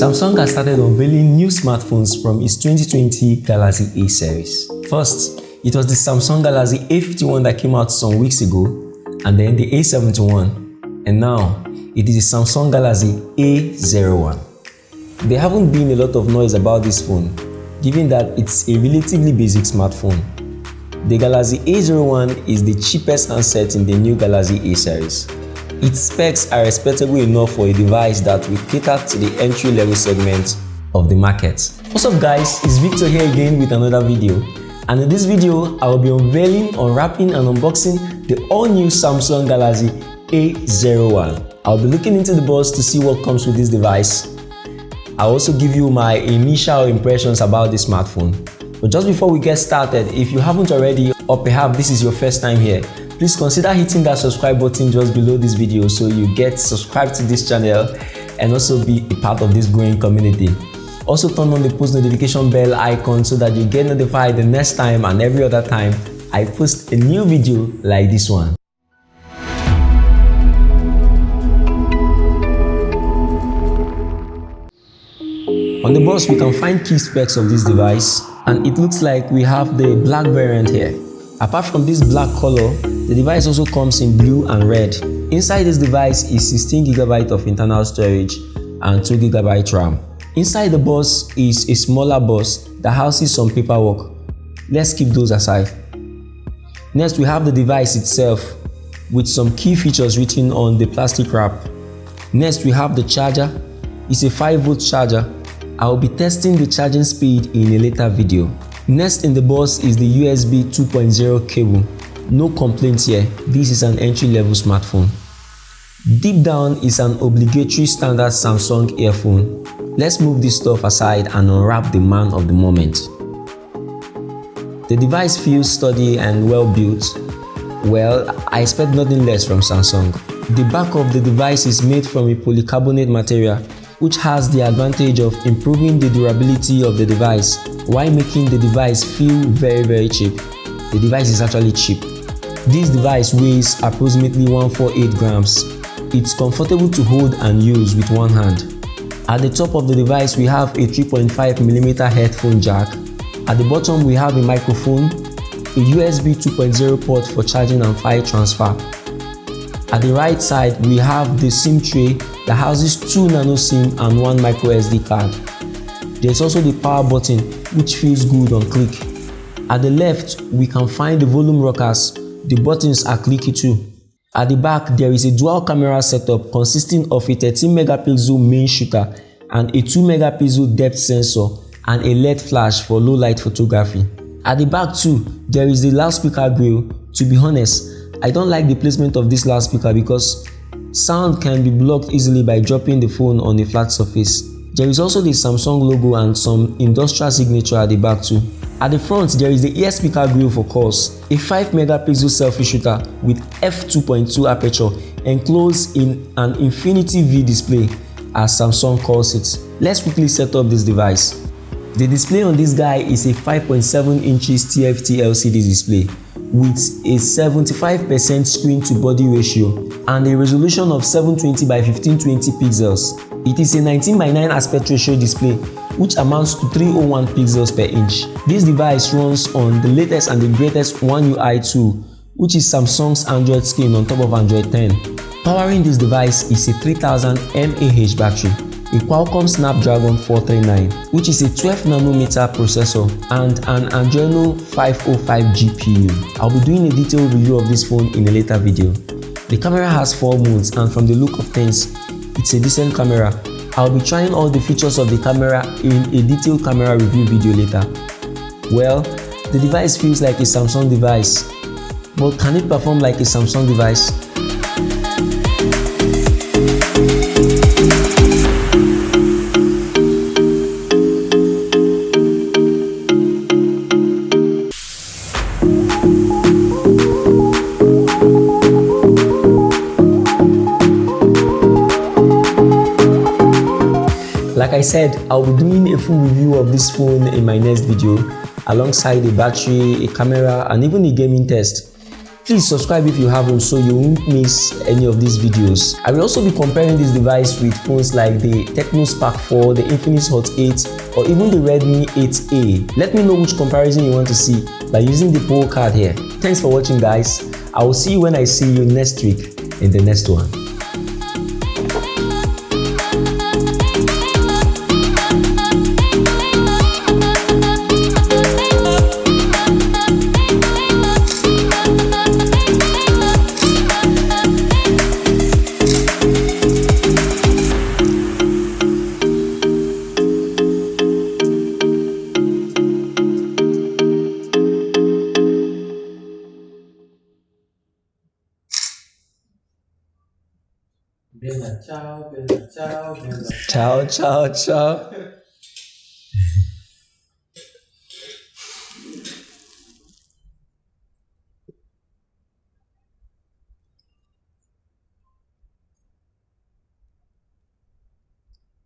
Samsung has started unveiling new smartphones from its 2020 Galaxy A series. First, it was the Samsung Galaxy A51 that came out some weeks ago, and then the A71, and now it is the Samsung Galaxy A01. There haven't been a lot of noise about this phone, given that it's a relatively basic smartphone. The Galaxy A01 is the cheapest handset in the new Galaxy A series. Its specs are respectable enough for a device that will cater to the entry-level segment of the market. What's up guys, it's Victor here again with another video. And in this video, I will be unveiling, unwrapping and unboxing the all-new Samsung Galaxy A01. I'll be looking into the box to see what comes with this device. I'll also give you my initial impressions about this smartphone. But just before we get started, if you haven't already, or perhaps this is your first time here, please consider hitting that subscribe button just below this video so you get subscribed to this channel and also be a part of this growing community. Also turn on the post notification bell icon so that you get notified the next time and every other time I post a new video like this one. On the box we can find key specs of this device, and it looks like we have the black variant here. Apart from this black color, the device also comes in blue and red. Inside this device is 16GB of internal storage and 2GB RAM. Inside the box is a smaller box that houses some paperwork. Let's keep those aside. Next we have the device itself with some key features written on the plastic wrap. Next we have the charger. It's a 5V charger. I will be testing the charging speed in a later video. Next in the box is the USB 2.0 cable. No complaints here, this is an entry-level smartphone. Deep down is an obligatory standard Samsung earphone. Let's move this stuff aside and unwrap the man of the moment. The device feels sturdy and well built. Well, I expect nothing less from Samsung. The back of the device is made from a polycarbonate material, which has the advantage of improving the durability of the device while making the device feel very cheap. The device is actually cheap. This device weighs approximately 148 grams. It's comfortable to hold and use with one hand. At the top of the device we have a 3.5mm headphone jack. At the bottom we have a microphone, a USB 2.0 port for charging and file transfer. At the right side we have the SIM tray that houses 2 nano SIM and 1 micro SD card. There's also the power button which feels good on click. At the left we can find the volume rockers. The buttons are clicky too. At the back there is a dual camera setup consisting of a 13MP main shooter and a 2MP depth sensor and a LED flash for low light photography. At the back too there is the loudspeaker grill. To be honest, I don't like the placement of this loudspeaker because sound can be blocked easily by dropping the phone on a flat surface. There is also the Samsung logo and some industrial signature at the back too. At the front there is the ear speaker grill for calls, a 5MP selfie shooter with f2.2 aperture enclosed in an Infinity V display as Samsung calls it. Let's quickly set up this device. The display on this guy is a 5.7 inches TFT LCD display with a 75% screen to body ratio and a resolution of 720 by 1520 pixels. It is a 19:9 aspect ratio display which amounts to 301 pixels per inch. This device runs on the latest and the greatest One UI tool, which is Samsung's Android skin on top of Android 10. Powering this device is a 3000 mAh battery, a Qualcomm Snapdragon 439, which is a 12nm processor and an Adreno 505 GPU. I'll be doing a detailed review of this phone in a later video. The camera has 4 modes and from the look of things, it's a decent camera. I'll be trying all the features of the camera in a detailed camera review video later. Well, the device feels like a Samsung device, but can it perform like a Samsung device? Like I said, I'll be doing a full review of this phone in my next video, alongside a battery, a camera and even a gaming test. Please subscribe if you haven't so you won't miss any of these videos. I will also be comparing this device with phones like the Tecno Spark 4, the Infinix Hot 8 or even the Redmi 8A. Let me know which comparison you want to see by using the poll card here. Thanks for watching guys. I will see you when I see you next week in the next one. Bella ciao, bella ciao, bella Ciao, ciao, ciao.